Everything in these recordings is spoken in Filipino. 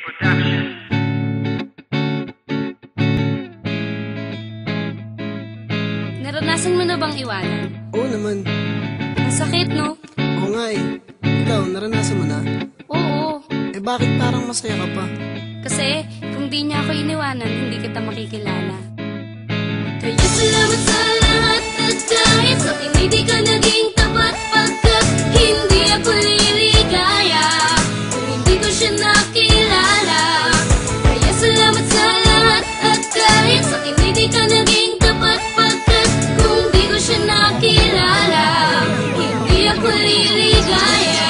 Production. Naranasan mo na bang iwanan? Oo naman. Ang sakit, no? Oo nga eh. Ikaw, naranasan mo na? Oo. Eh bakit parang masaya ka pa? Kasi kung di niya ako iniwanan, hindi kita makikilala. Kaya salamat sa lahat at kahit sa akin hindi ka naging tapat pagkat hindi ako liligaya kung hindi ko siya nakilala. Kaya salamat sa lahat at kahit sa akin hindi ka naging tapat pagkat kung hindi ko siya nakilala hindi ako liligaya.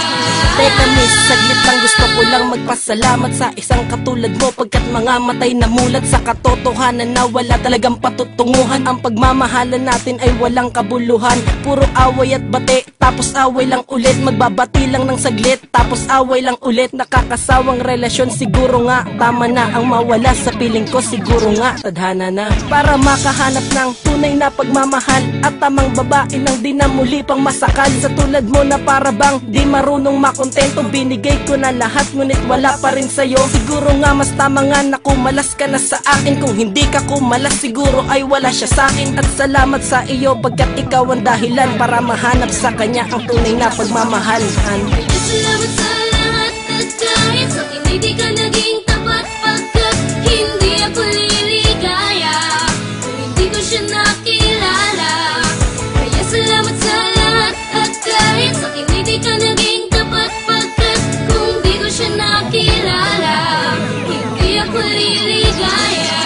Teka miss, saglit lang gusto ko lang magpasalamat sa isang katulad mo pagkat mga matay na mulat sa katotohanan na wala talagang patutunguhan. Ang pagmamahalan natin ay walang kabuluhan, puro away at bate, tapos away lang ulit. Magbabati lang ng saglit, tapos away lang ulit. Nakakasawang relasyon, siguro nga tama na ang mawala sa piling ko. Siguro nga tadhana na para makahanap ng tunay na pagmamahal at tamang babae nang di na muli pang masakal. Sa tulad mo na para bang di marunong makontento, binigay ko na lahat ngunit wala pa rin sa'yo. Siguro nga mas tama nga na kumalas ka na sa akin. Kung hindi ka kumalas siguro ay wala siya sa akin. At salamat sa iyo pagkat ikaw ang dahilan para mahanap sa kanya ang tunay na pagmamahalan. Kaya salamat sa lahat at kahit sa akin hindi ka naging tapat pagkat hindi ako liligaya kung hindi ko siya nakilala. Kaya salamat sa lahat at kahit sa akin hindi ka naging tapat pagkat kung hindi ko siya nakilala hindi ako liligaya.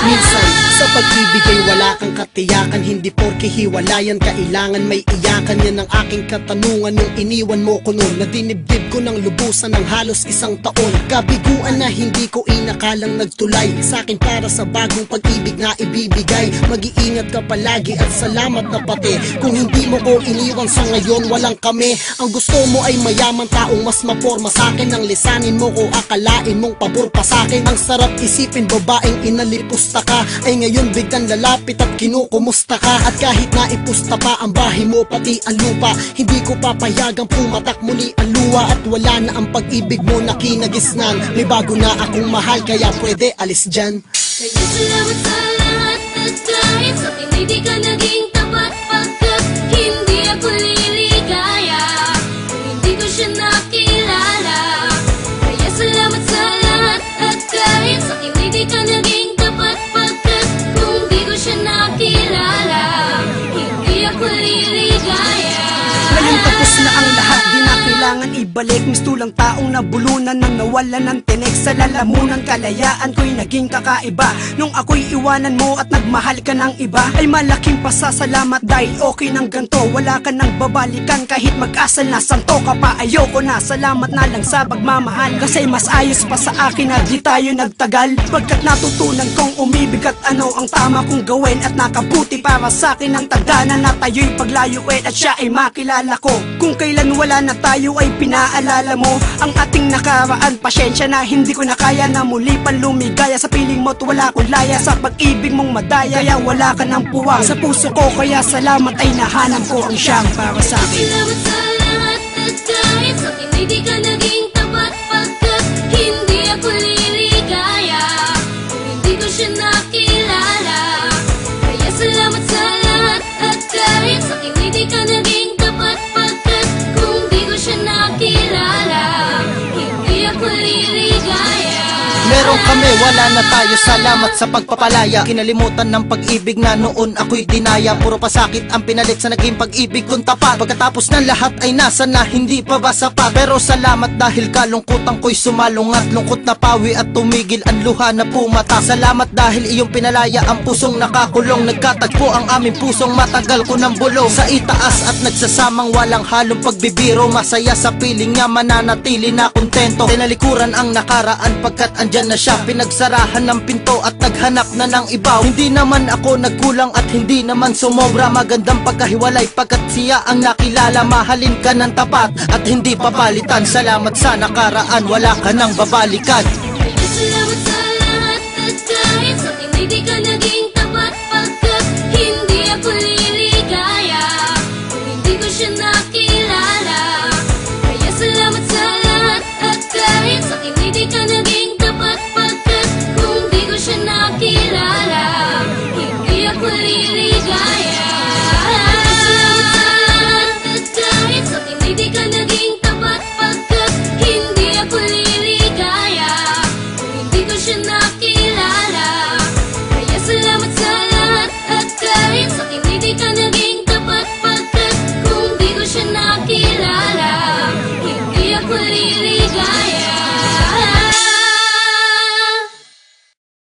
Minsan, sa pag-ibig ay wala kang katiyakan. Hindi porke hiwalayan, kailangan may iyakan. Yan ang aking katanungan nung iniwan mo ko noon. Nadinibdib ko ng lubusan ng halos isang taon. Kabiguan na hindi ko inakalang nagtulay sa akin para sa bagong pag-ibig na ibibigay. Mag-iingat ka palagi at salamat na pati kung hindi mo ko iniwan sa ngayon walang kami. Ang gusto mo ay mayaman, taong mas maporma sa akin. Ang lisanin mo ko akalain mong pabor pa sa akin. Ang sarap isipin babaeng inalipusta ka ay ngayon biglang lalapit at kinukumusta ka. At kahit na ipusta pa ang bahay mo pati ang lupa, hindi ko papayagang pumatak muli ang luha. At wala na ang pag-ibig mo na kinagisnan. May bago na akong mahal kaya pwede alis dyan. Kaya salamat sa lahat at kahit sa akin hindi ka naging tapat pagkat hindi ako liligaya kung hindi ko siya nakilala. Kaya salamat sa lahat at kahit sa akin hindi ka naging tapat pagkat kung hindi ko siya nakilala hindi ako liligaya. Ngayon tapos na ang lahat, di na kailangan ibalik. Gusto lang taong nabulunan nang nawalan ng tinik. Sa lalamunan kalayaan ko'y naging kakaiba. Nung ako'y iwanan mo at nagmahal ka ng iba, ay malaking pasasalamat dahil okay ng ganto. Wala ka nang babalikan kahit mag-asal na santo ka pa. Ayoko na, salamat na lang sa pagmamahal. Kasi mas ayos pa sa akin na di tayo nagtagal. Pagkat natutunan kong umibig at ano ang tama kong gawin. At nakabuti para sa akin ang tagana na tayo'y paglayuin at siya ay makilala ko. Kung kailan wala na tayo ay pinaalala mo ang ating nakaraan. Pasyensya na hindi ko na kaya na muli pang lumigaya. Sa piling mo't wala akong laya, sa pag-ibig mong madaya. Kaya wala ka ng puwang sa puso ko, kaya salamat ay nahanap ko ang siyang para sa akin. Salamat sa lahat at kahit sa akin hindi ka naging tapat pagkat hindi ako liligaya kung hindi ko siya nakilala. Kaya salamat sa lahat at kahit sa akin hindi ka naging tapat pagkat kung hindi ko siya nakilala hindi ako liligaya. Meron kami, wala na tayo, salamat sa pagpapalaya. Kinalimutan ng pag-ibig na noon ako'y dinaya. Puro pasakit ang pinalit sa naging pag-ibig kong tapat. Pagkatapos ng lahat ay nasa na, hindi pa ba sapat? Pero salamat dahil kalungkutan ko'y sumalungat. Lungkot na pawi at tumigil ang luha na pumata. Salamat dahil iyong pinalaya ang pusong nakakulong. Nagkatagpo ang aming pusong matagal ko ng bulong. Sa itaas at nagsasamang walang halong pagbibiro. Masaya sa piling niya, mananatili na kontento. Tinalikuran ang nakaraan pagkat andyan na siya. Pinagsarahan ng pinto at naghanap na ng iba. Hindi naman ako nagkulang at hindi naman sumobra. Magandang pagkahiwalay pagkat siya ang nakilala. Mahalin ka ng tapat at hindi papalitan. Salamat sa nakaraan, wala ka nang babalikan.